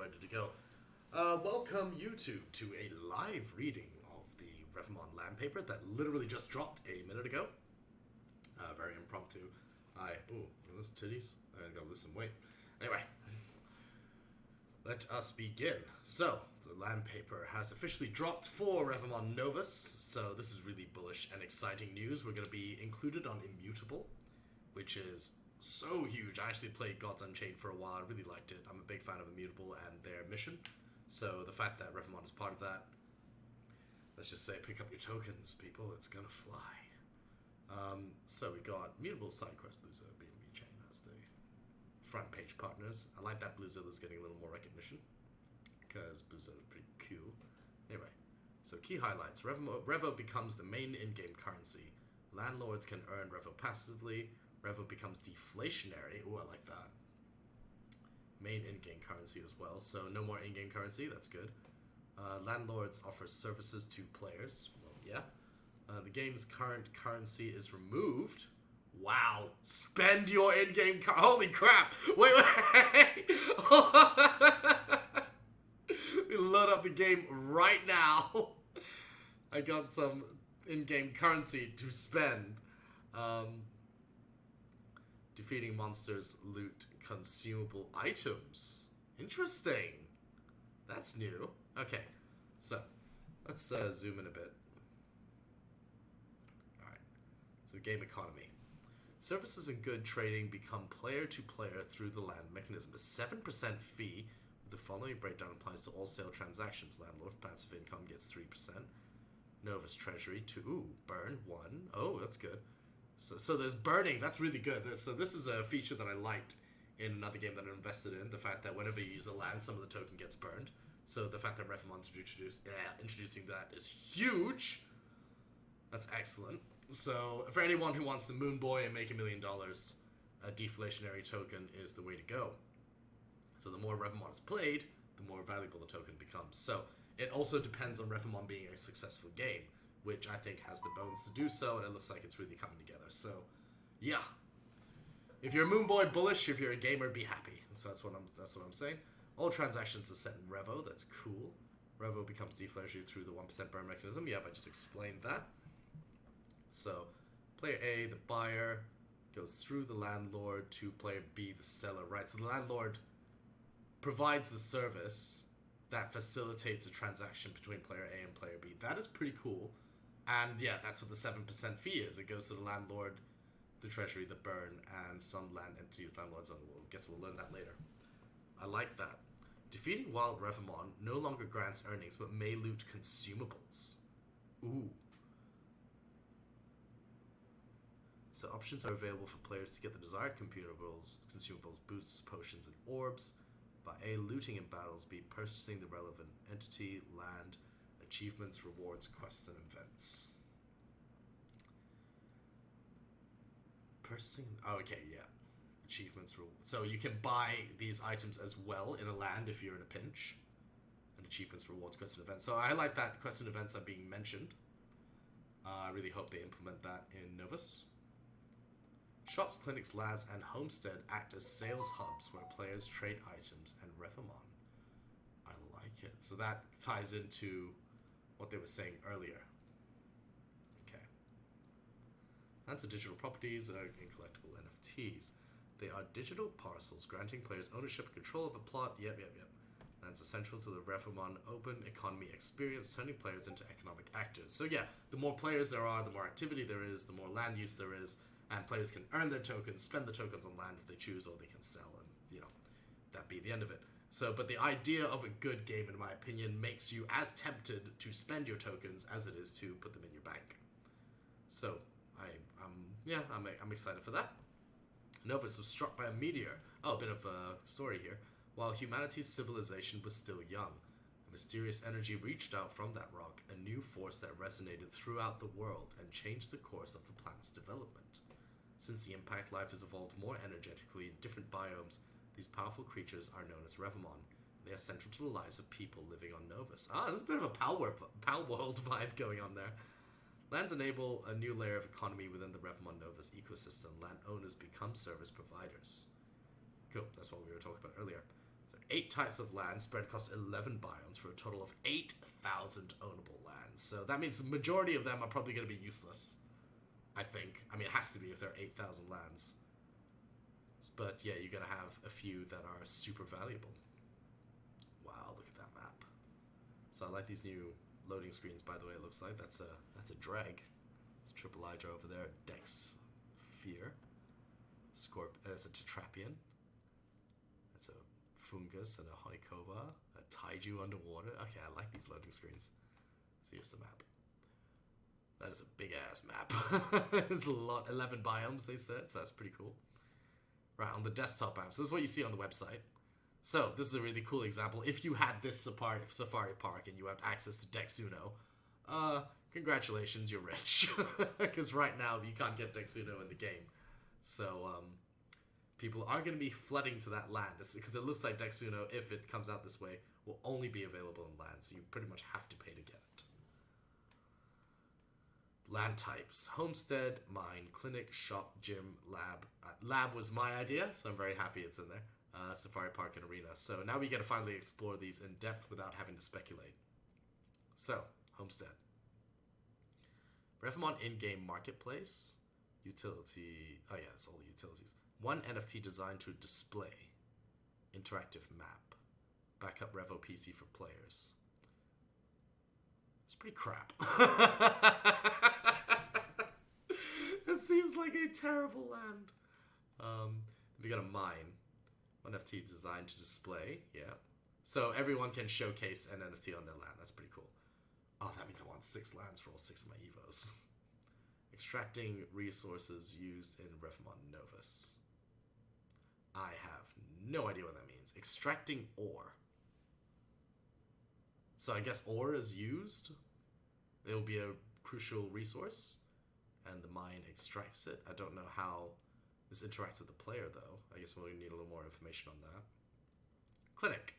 ready to go. Welcome YouTube to a live reading of the Revomon Landpaper that literally just dropped a minute ago. Very impromptu. Ooh, are those titties? I gotta lose some weight. Anyway, let us begin. So, the Landpaper has officially dropped for Revomon Novus, so this is really bullish and exciting news. We're gonna be included on Immutable, which is so huge. I actually played Gods Unchained for a while. I really liked it. I'm a big fan of Immutable and their mission. So the fact that Revomon is part of that, let's just say pick up your tokens, people. It's gonna fly. So we got Immutable, Side Quest, Bluezilla, B&B Chain as the front page partners. I like that Bluezilla's getting a little more recognition because Bluezilla's pretty cool. Anyway, so key highlights. Revo becomes the main in-game currency. Landlords can earn Revo passively. Revo becomes deflationary. Ooh, I like that. Main in-game currency as well. So no more in-game currency. That's good. Landlords offer services to players. Well, yeah. The game's current currency is removed. Wow. Spend your in-game holy crap. Wait. We load up the game right now. I got some in-game currency to spend. Defeating monsters loot consumable items. Interesting. That's new. Okay, so let's zoom in a bit. Alright, so game economy. Services and good trading become player to player through the land mechanism. A 7% fee with the following breakdown applies to all sale transactions. Landlord passive income gets 3%. Novus treasury 2. Ooh, burn 1. Oh, that's good. So there's burning. That's really good. So this is a feature that I liked in another game that I invested in. The fact that whenever you use a land, some of the token gets burned. So the fact that Revomon's introducing that is huge. That's excellent. So for anyone who wants to Moon Boy and make $1 million, a deflationary token is the way to go. So the more Revomon is played, the more valuable the token becomes. So it also depends on Revomon being a successful game, which I think has the bones to do so, and it looks like it's really coming together. So, yeah. If you're a Moon Boy, bullish. If you're a gamer, be happy. So that's what I'm saying. All transactions are set in Revo. That's cool. Revo becomes deflationary through the 1% burn mechanism. Yep, I just explained that. So, player A, the buyer, goes through the landlord to player B, the seller, right? So the landlord provides the service that facilitates a transaction between player A and player B. That is pretty cool. And yeah, that's what the 7% fee is. It goes to the landlord, the treasury, the burn, and some land entities, landlords. I guess we'll learn that later. I like that. Defeating Wild Revomon no longer grants earnings, but may loot consumables. Ooh. So options are available for players to get the desired consumables, boosts, potions, and orbs. By A, looting in battles, B, purchasing the relevant entity, land, achievements, rewards, quests, and events. Purchasing... Oh, okay, yeah. Achievements, so you can buy these items as well in a land if you're in a pinch. And achievements, rewards, quests, and events. So I like that quests and events are being mentioned. I really hope they implement that in Novus. Shops, clinics, labs, and homestead act as sales hubs where players trade items and Revomon. I like it. So that ties into what they were saying earlier. Okay. Lands are digital properties that are in collectible NFTs. They are digital parcels granting players ownership and control of a plot. Yep. Lands are central to the Revomon open economy experience, turning players into economic actors. So yeah, the more players there are, the more activity there is, the more land use there is, and players can earn their tokens, spend the tokens on land if they choose, or they can sell, and, that be the end of it. So, but the idea of a good game, in my opinion, makes you as tempted to spend your tokens as it is to put them in your bank. So, I'm excited for that. Novus was struck by a meteor. Oh, a bit of a story here. While humanity's civilization was still young, a mysterious energy reached out from that rock, a new force that resonated throughout the world and changed the course of the planet's development. Since the impact, life has evolved more energetically in different biomes. These powerful creatures are known as Revomon. They are central to the lives of people living on Novus. There's a bit of a Power World vibe going on there. Lands enable a new layer of economy within the Revomon Novus ecosystem. Land owners become service providers. Cool, that's what we were talking about earlier. So 8 types of land spread across 11 biomes for a total of 8,000 ownable lands. So that means the majority of them are probably going to be useless, I think. I mean, it has to be if there are 8,000 lands. But yeah, you're going to have a few that are super valuable. Wow, look at that map. So I like these new loading screens, by the way. It looks like that's a drag. It's Triple Hydra over there. Dex Fear. It's a Tetrapian. That's a Fungus and a Honeycova. A Taiju underwater. Okay, I like these loading screens. So here's the map. That is a big ass map. There's a lot, 11 biomes they said, so that's pretty cool. Right, on the desktop app. So this is what you see on the website. So this is a really cool example. If you had this Safari Park and you had access to Dex Uno, congratulations, you're rich. Because right now you can't get Dex Uno in the game. So people are going to be flooding to that land. Because it looks like Dex Uno, if it comes out this way, will only be available in land. So you pretty much have to pay to get it. Land types: homestead, mine, clinic, shop, gym, lab. Lab was my idea, so I'm very happy it's in there. Safari Park and Arena. So now we get to finally explore these in depth without having to speculate. So, homestead. Revomon in-game marketplace. Utility. Oh yeah, it's all the utilities. One NFT designed to display. Interactive map. Backup Revo PC for players. It's pretty crap. It seems like a terrible land. We got a mine. One NFT designed to display, yeah. So everyone can showcase an NFT on their land. That's pretty cool. Oh, that means I want 6 lands for all 6 of my Evos. Extracting resources used in Revomon Novus. I have no idea what that means. Extracting ore. So I guess ore is used. It will be a crucial resource. And the mine extracts it. I don't know how this interacts with the player, though. I guess we'll need a little more information on that. Clinic.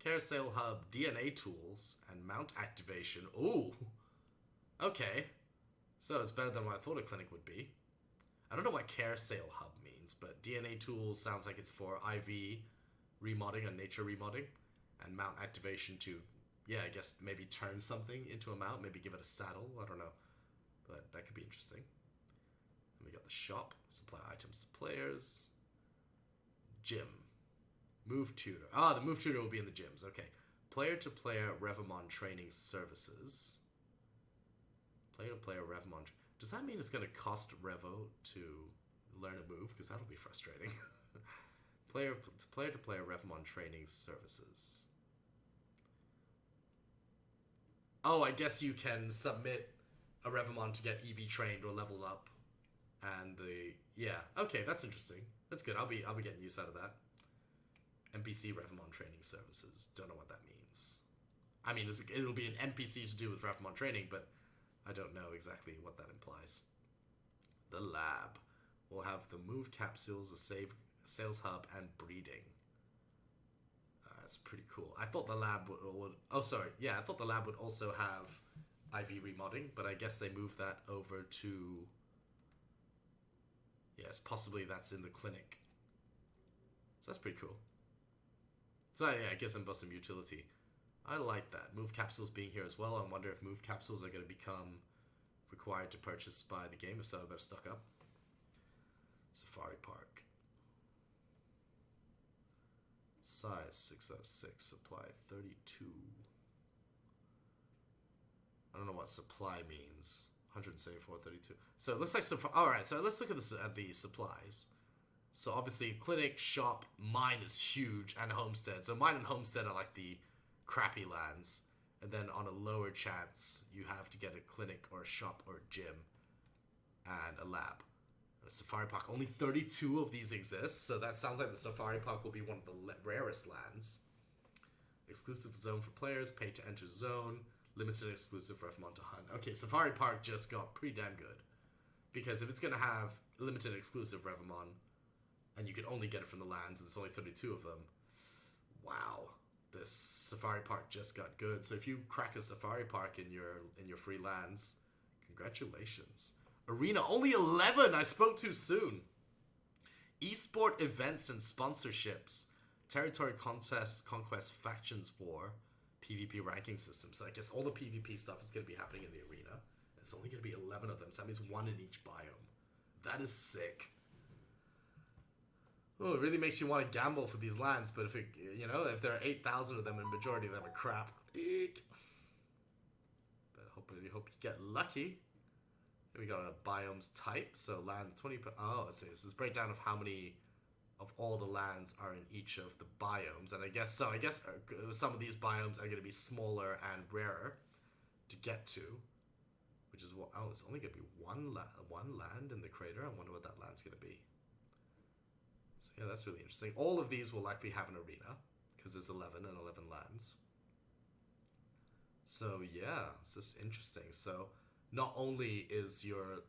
Carousel Hub, DNA tools, and mount activation. Ooh! Okay. So it's better than what I thought a clinic would be. I don't know what Carousel Hub means, but DNA tools sounds like it's for IV remodding and nature remodding. And mount activation to, yeah, I guess maybe turn something into a mount, maybe give it a saddle, I don't know. But that could be interesting. And we got the shop, supply items to players. Gym. Move tutor. Ah, the move tutor will be in the gyms. Okay. Player-to-player Revomon training services. Player-to-player Revomon. Does that mean it's going to cost Revo to learn a move? Because that'll be frustrating. Player-to-player Revomon training services. Oh, I guess you can submit a Revomon to get EV trained or leveled up. And yeah, okay, that's interesting. That's good. I'll be getting use out of that. NPC Revomon training services. Don't know what that means. I mean, it'll be an NPC to do with Revomon training, but I don't know exactly what that implies. The lab. We'll have the move capsules, a sales hub, and breeding. That's pretty cool. I thought the lab would oh, sorry. Yeah, I thought the lab would also have IV remodding, but I guess they moved that over to... Yes, possibly that's in the clinic. So that's pretty cool. So yeah, it gives them both some utility. I like that. Move capsules being here as well. I wonder if move capsules are going to become required to purchase by the game. If so, I better stock up. Safari Park. Size 606. Supply 32. I don't know what supply means. 174, 32. So it looks like... Alright, so let's look at the supplies. So obviously, clinic, shop, mine is huge, and homestead. So mine and homestead are like the crappy lands. And then on a lower chance, you have to get a clinic or a shop or a gym and a lab. And a Safari Park, only 32 of these exist. So that sounds like the Safari Park will be one of the rarest lands. Exclusive zone for players, pay to enter zone. Limited exclusive Revomon to hunt. Okay, Safari Park just got pretty damn good. Because if it's going to have limited exclusive Revomon, and you can only get it from the lands, and there's only 32 of them, wow. This Safari Park just got good. So if you crack a Safari Park in your free lands, congratulations. Arena, only 11! I spoke too soon. Esport events and sponsorships. Territory Conquest Factions War PvP ranking system. So I guess all the PvP stuff is going to be happening in the arena. There's only going to be 11 of them, so that means 1 in each biome. That is sick. Oh, it really makes you want to gamble for these lands, but if it, you know, if there are 8,000 of them and majority of them are crap, eek. But hopefully, hope you get lucky. Here we got a biomes type, so land 20. Oh, let's see. This is a breakdown of how many of all the lands are in each of the biomes, and I guess some of these biomes are going to be smaller and rarer to get to, which is what. Oh, it's only going to be one land in the crater. I wonder what that land's going to be. So yeah, that's really interesting. All of these will likely have an arena because there's 11 and 11 lands. So yeah, it's just interesting. So not only is your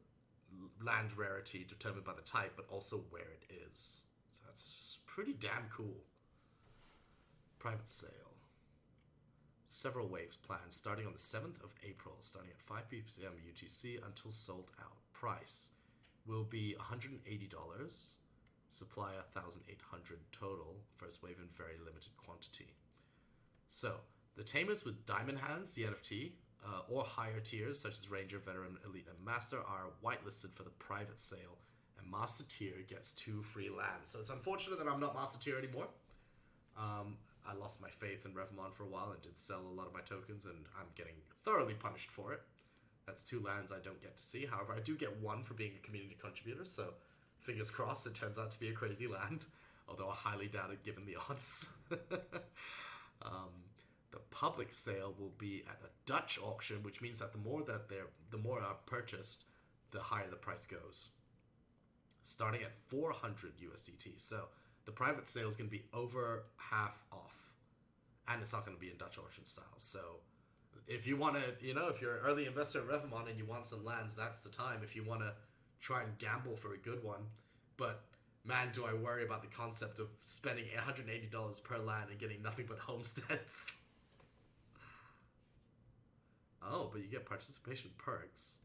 land rarity determined by the type, but also where it is. So that's pretty damn cool. Private sale. Several waves planned starting on the 7th of April, starting at 5 p.m. UTC until sold out. Price will be $180. Supply 1,800 total. First wave in very limited quantity. So, the Tamers with Diamond Hands, the NFT, or higher tiers such as Ranger, Veteran, Elite, and Master are whitelisted for the private sale, and Master tier gets 2 free lands. So it's unfortunate that I'm not Master tier anymore. I lost my faith in Revomon for a while and did sell a lot of my tokens, and I'm getting thoroughly punished for it. That's 2 lands I don't get to see. However, I do get 1 for being a community contributor, so fingers crossed it turns out to be a crazy land, although I highly doubt it given the odds. The public sale will be at a Dutch auction, which means that the more are purchased, the higher the price goes. Starting at 400 USDT. So the private sale is going to be over half off, and it's not going to be in Dutch auction style. So if you want to, if you're an early investor in Revomon and you want some lands, that's the time. If you want to try and gamble for a good one, but man, do I worry about the concept of spending $180 per land and getting nothing but homesteads. Oh, but you get participation perks.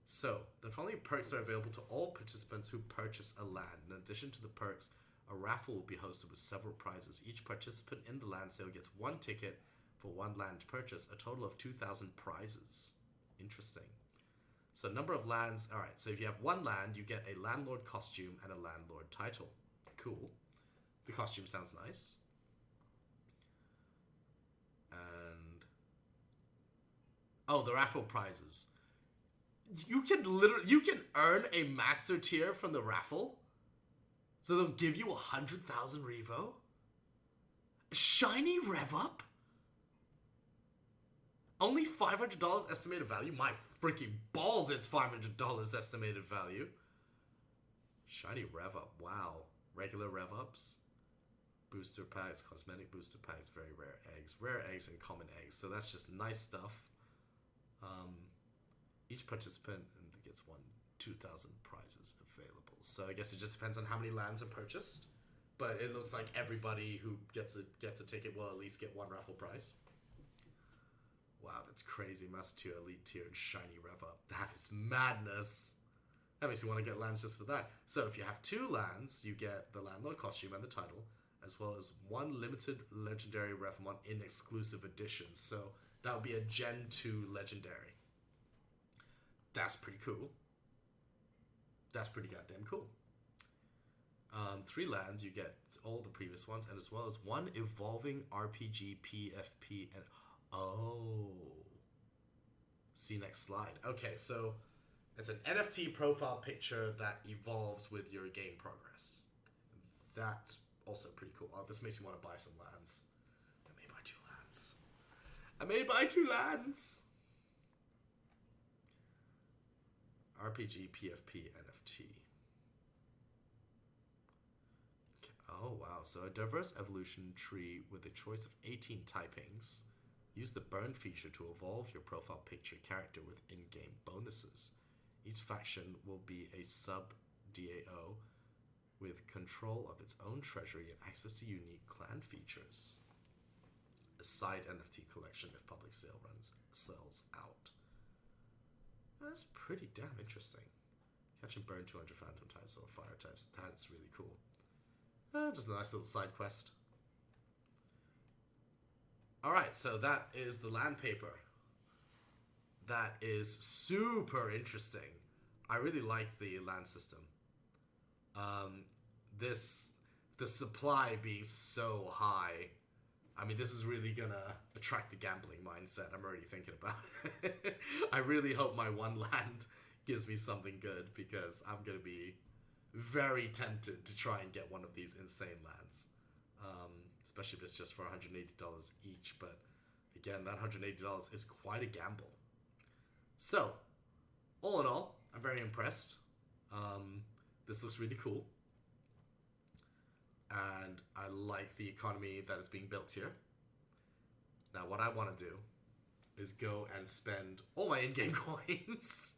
So, the following perks are available to all participants who purchase a land. In addition to the perks, a raffle will be hosted with several prizes. Each participant in the land sale gets 1 ticket for 1 land purchase, a total of 2,000 prizes. Interesting. So, number of lands. Alright, so if you have 1 land, you get a landlord costume and a landlord title. Cool. The costume sounds nice. Oh, the raffle prizes. You can earn a master tier from the raffle. So they'll give you 100,000 Revo. Shiny Rev Up. Only $500 estimated value. My freaking balls, it's $500 estimated value. Shiny Rev Up. Wow. Regular Rev Ups. Booster packs, cosmetic booster packs, very rare eggs and common eggs. So that's just nice stuff. Each participant gets 2,000 prizes available. So I guess it just depends on how many lands are purchased. But it looks like everybody who gets a ticket will at least get 1 raffle prize. Wow, that's crazy. Master tier, elite tier, and shiny rev up. That is madness. That makes you want to get lands just for that. So if you have 2 lands, you get the landlord costume and the title, as well as 1 limited legendary Revomon in exclusive edition. So that would be a Gen 2 legendary. That's pretty cool. That's pretty goddamn cool. 3 lands, you get all the previous ones, and as well as 1 evolving RPG, PFP, and... Oh. See next slide. Okay, so it's an NFT profile picture that evolves with your game progress. That's also pretty cool. Oh, this makes me want to buy some lands. I may buy 2 lands. I may buy 2 lands! RPG, PFP, NFT. Oh, wow. So a diverse evolution tree with a choice of 18 typings. Use the burn feature to evolve your profile picture character with in-game bonuses. Each faction will be a sub-DAO with control of its own treasury and access to unique clan features. A side NFT collection if public sale sells out. That's pretty damn interesting. Catch and burn 200 phantom types or fire types. That's really cool. Just a nice little side quest. Alright, so that is the land paper. That is super interesting. I really like the land system. The supply being so high, I mean, this is really gonna attract the gambling mindset. I'm already thinking about it. I really hope my one land gives me something good, because I'm gonna be very tempted to try and get one of these insane lands. Especially if it's just for $180 each, but again, that $180 is quite a gamble. So, all in all, I'm very impressed. This looks really cool. And I like the economy that is being built here. Now, what I want to do is go and spend all my in-game coins